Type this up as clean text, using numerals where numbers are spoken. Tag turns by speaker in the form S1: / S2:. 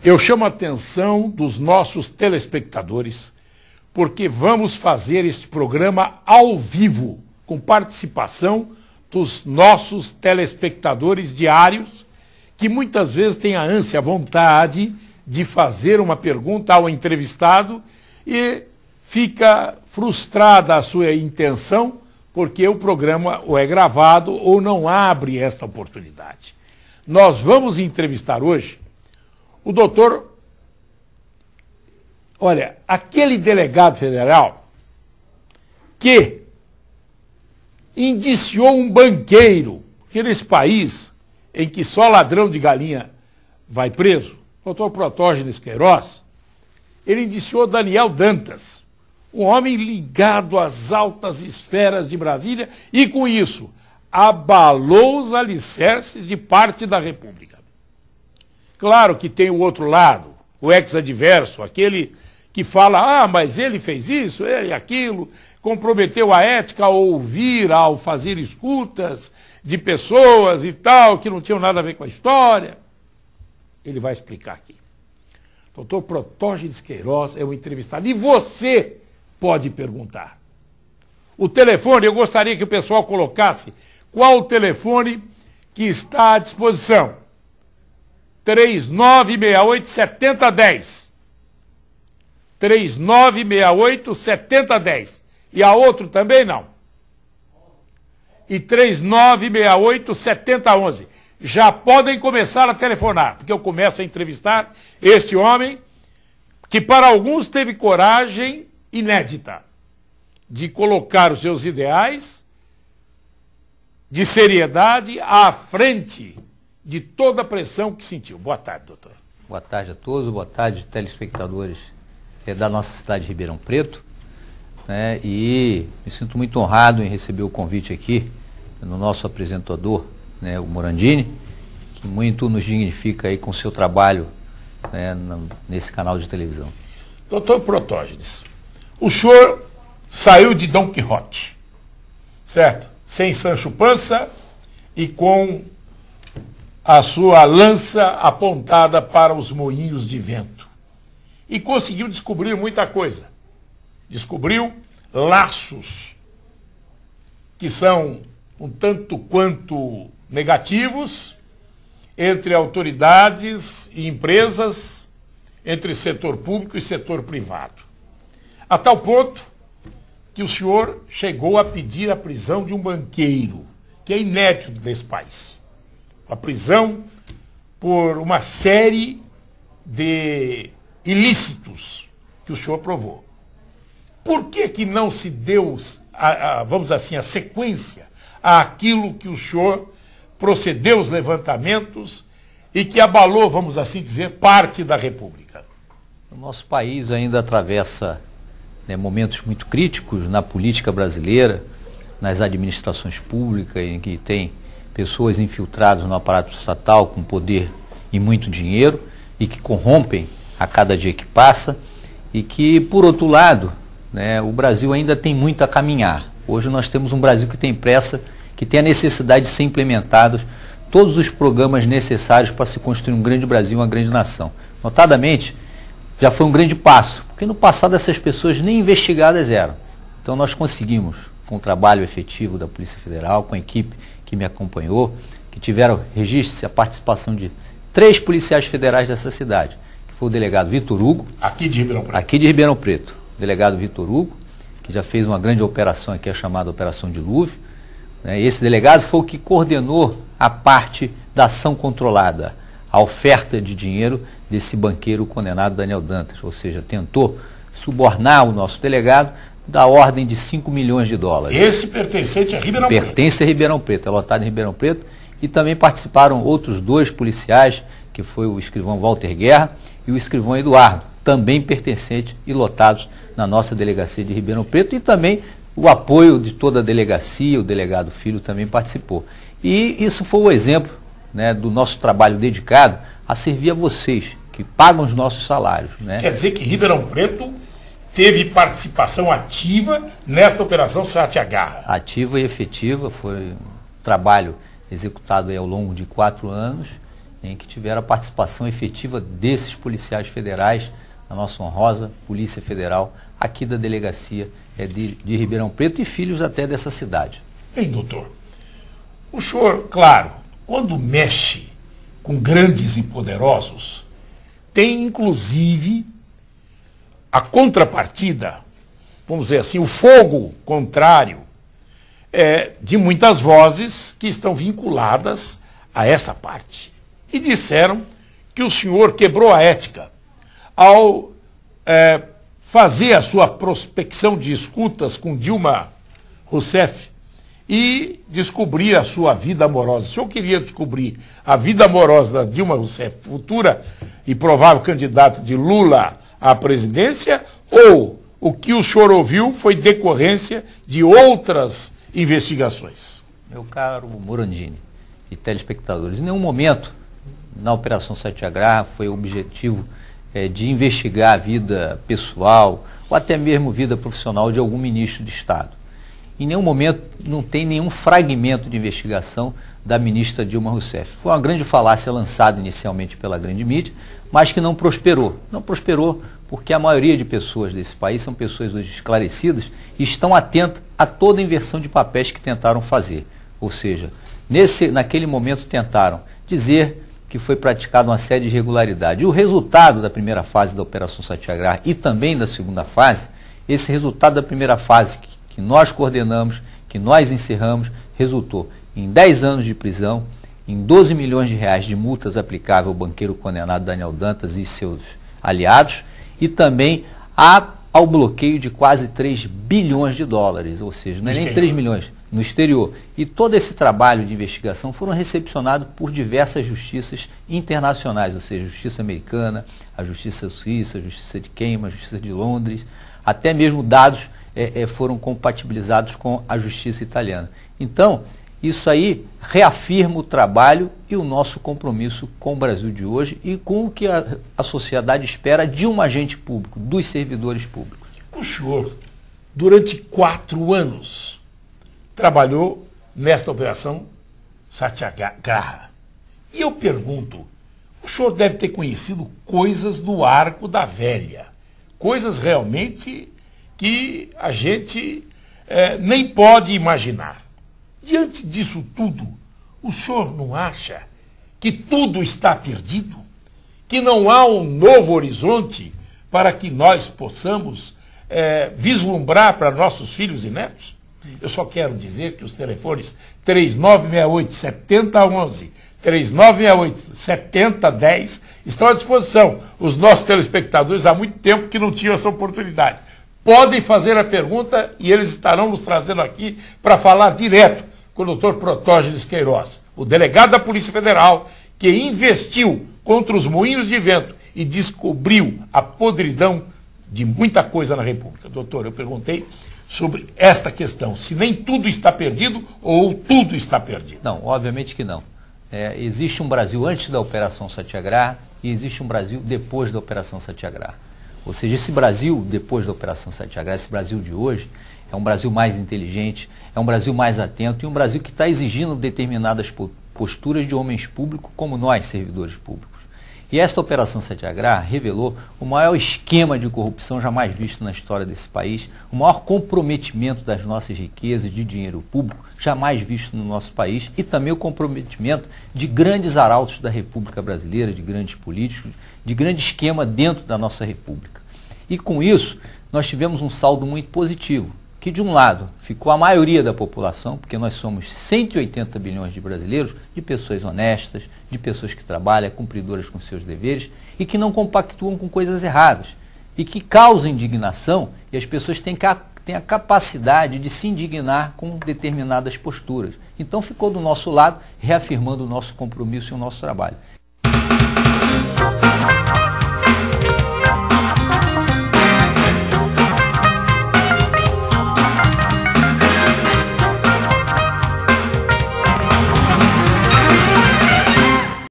S1: Eu chamo a atenção dos nossos telespectadores, porque vamos fazer este programa ao vivo, com participação dos nossos telespectadores diários, que muitas vezes têm a ânsia, a vontade de fazer uma pergunta ao entrevistado e fica frustrada a sua intenção, porque o programa ou é gravado ou não abre esta oportunidade. Nós vamos entrevistar hoje o doutor, olha, aquele delegado federal que indiciou um banqueiro, porque nesse país em que só ladrão de galinha vai preso, o doutor Protógenes Queiroz, ele indiciou Daniel Dantas, um homem ligado às altas esferas de Brasília e, com isso, abalou os alicerces de parte da República. Claro que tem o outro lado, o ex-adverso, aquele que fala, mas ele fez isso, ele aquilo, comprometeu a ética ao ouvir, ao fazer escutas de pessoas e tal, que não tinham nada a ver com a história. Ele vai explicar aqui. Doutor Protógenes Queiroz é o entrevistado. E você pode perguntar. O telefone, eu gostaria que o pessoal colocasse qual o telefone que está à disposição. 3968-7010. 3968-7010. E a outro também não. E 3968-7011. Já podem começar a telefonar, porque eu começo a entrevistar este homem que para alguns teve coragem inédita de colocar os seus ideais de seriedade à frente de toda a pressão que sentiu. Boa tarde, doutor.
S2: Boa tarde a todos, boa tarde, telespectadores da nossa cidade de Ribeirão Preto. E me sinto muito honrado em receber o convite aqui no nosso apresentador, o Morandini, que muito nos dignifica aí com o seu trabalho nesse canal de televisão.
S1: Doutor Protógenes, o senhor saiu de Dom Quixote, certo? Sem Sancho Panza e com a sua lança apontada para os moinhos de vento. E conseguiu descobrir muita coisa. Descobriu laços que são um tanto quanto negativos entre autoridades e empresas, entre setor público e setor privado. A tal ponto que o senhor chegou a pedir a prisão de um banqueiro, que é inédito nesse país. A prisão por uma série de ilícitos que o senhor provou. Por que não se deu, vamos assim, a sequência àquilo que o senhor procedeu os levantamentos e que abalou, vamos assim dizer, parte da República?
S2: O nosso país ainda atravessa momentos muito críticos na política brasileira, nas administrações públicas, em que tem pessoas infiltradas no aparato estatal com poder e muito dinheiro e que corrompem a cada dia que passa e que, por outro lado, o Brasil ainda tem muito a caminhar. Hoje nós temos um Brasil que tem pressa, que tem a necessidade de ser implementados todos os programas necessários para se construir um grande Brasil, uma grande nação. Notadamente, já foi um grande passo, porque no passado essas pessoas nem investigadas eram. Então nós conseguimos, com o trabalho efetivo da Polícia Federal, com a equipe que me acompanhou, que tiveram registro e a participação de 3 policiais federais dessa cidade, que foi o delegado Vitor Hugo,
S1: aqui de Ribeirão Preto.
S2: Aqui de Ribeirão Preto, o delegado Vitor Hugo, que já fez uma grande operação aqui, a chamada Operação Dilúvio. Esse delegado foi o que coordenou a parte da ação controlada, a oferta de dinheiro desse banqueiro condenado Daniel Dantas, ou seja, tentou subornar o nosso delegado da ordem de 5 milhões de dólares.
S1: Esse pertencente a Ribeirão Preto.
S2: Pertence a Ribeirão Preto, é lotado em Ribeirão Preto, e também participaram outros 2 policiais, que foi o escrivão Walter Guerra e o escrivão Eduardo, também pertencentes e lotados na nossa delegacia de Ribeirão Preto, e também o apoio de toda a delegacia, o delegado Filho também participou. E isso foi o exemplo do nosso trabalho dedicado a servir a vocês, que pagam os nossos salários.
S1: Quer dizer que Ribeirão Preto teve participação ativa nesta operação Satiagarra?
S2: Ativa e efetiva, foi um trabalho executado ao longo de 4 anos em que tiveram a participação efetiva desses policiais federais, a nossa honrosa Polícia Federal, aqui da delegacia de Ribeirão Preto e filhos até dessa cidade.
S1: Bem, doutor, o senhor, claro, quando mexe com grandes e poderosos, tem inclusive a contrapartida, vamos dizer assim, o fogo contrário de muitas vozes que estão vinculadas a essa parte. E disseram que o senhor quebrou a ética ao fazer a sua prospecção de escutas com Dilma Rousseff e descobrir a sua vida amorosa. O senhor queria descobrir a vida amorosa da Dilma Rousseff, futura e provável candidata de Lula à presidência, ou o que o senhor ouviu foi decorrência de outras investigações?
S2: Meu caro Morandini e telespectadores, em nenhum momento na Operação Satyagraha foi o objetivo de investigar a vida pessoal ou até mesmo vida profissional de algum ministro de Estado. Em nenhum momento não tem nenhum fragmento de investigação da ministra Dilma Rousseff. Foi uma grande falácia lançada inicialmente pela grande mídia, mas que não prosperou. Não prosperou porque a maioria de pessoas desse país são pessoas hoje esclarecidas e estão atentas a toda a inversão de papéis que tentaram fazer. Ou seja, naquele momento tentaram dizer que foi praticada uma série de irregularidades. E o resultado da primeira fase da Operação Satyagraha e também da segunda fase, esse resultado da primeira fase que nós coordenamos, que nós encerramos, resultou em 10 anos de prisão, em 12 milhões de reais de multas aplicáveis ao banqueiro condenado Daniel Dantas e seus aliados, e também ao bloqueio de quase 3 bilhões de dólares, ou seja, não é nem 3 milhões, no exterior. E todo esse trabalho de investigação foram recepcionados por diversas justiças internacionais, ou seja, a justiça americana, a justiça suíça, a justiça de Cayman, a justiça de Londres, até mesmo dados foram compatibilizados com a justiça italiana. Então, isso aí reafirma o trabalho e o nosso compromisso com o Brasil de hoje e com o que a sociedade espera de um agente público, dos servidores públicos.
S1: O senhor, durante 4 anos, trabalhou nesta Operação Satyagraha. E eu pergunto, o senhor deve ter conhecido coisas do Arco da Velha, coisas realmente que a gente nem pode imaginar. Diante disso tudo, o senhor não acha que tudo está perdido? Que não há um novo horizonte para que nós possamos vislumbrar para nossos filhos e netos? Eu só quero dizer que os telefones 3968-7011, 3968-7010 estão à disposição. Os nossos telespectadores há muito tempo que não tinham essa oportunidade. Podem fazer a pergunta e eles estarão nos trazendo aqui para falar direto com o doutor Protógenes Queiroz, o delegado da Polícia Federal, que investiu contra os moinhos de vento e descobriu a podridão de muita coisa na República. Doutor, eu perguntei sobre esta questão, se nem tudo está perdido ou tudo está perdido.
S2: Não, obviamente que não. Existe um Brasil antes da Operação Satyagraha e existe um Brasil depois da Operação Satyagraha. Ou seja, esse Brasil depois da Operação Satyagraha, esse Brasil de hoje, é um Brasil mais inteligente, é um Brasil mais atento e um Brasil que está exigindo determinadas posturas de homens públicos como nós, servidores públicos. E esta Operação Satyagraha revelou o maior esquema de corrupção jamais visto na história desse país, o maior comprometimento das nossas riquezas de dinheiro público jamais visto no nosso país e também o comprometimento de grandes arautos da República Brasileira, de grandes políticos, de grande esquema dentro da nossa República. E com isso, nós tivemos um saldo muito positivo, que de um lado ficou a maioria da população, porque nós somos 180 bilhões de brasileiros, de pessoas honestas, de pessoas que trabalham, cumpridoras com seus deveres e que não compactuam com coisas erradas e que causam indignação e as pessoas têm a capacidade de se indignar com determinadas posturas. Então ficou do nosso lado, reafirmando o nosso compromisso e o nosso trabalho.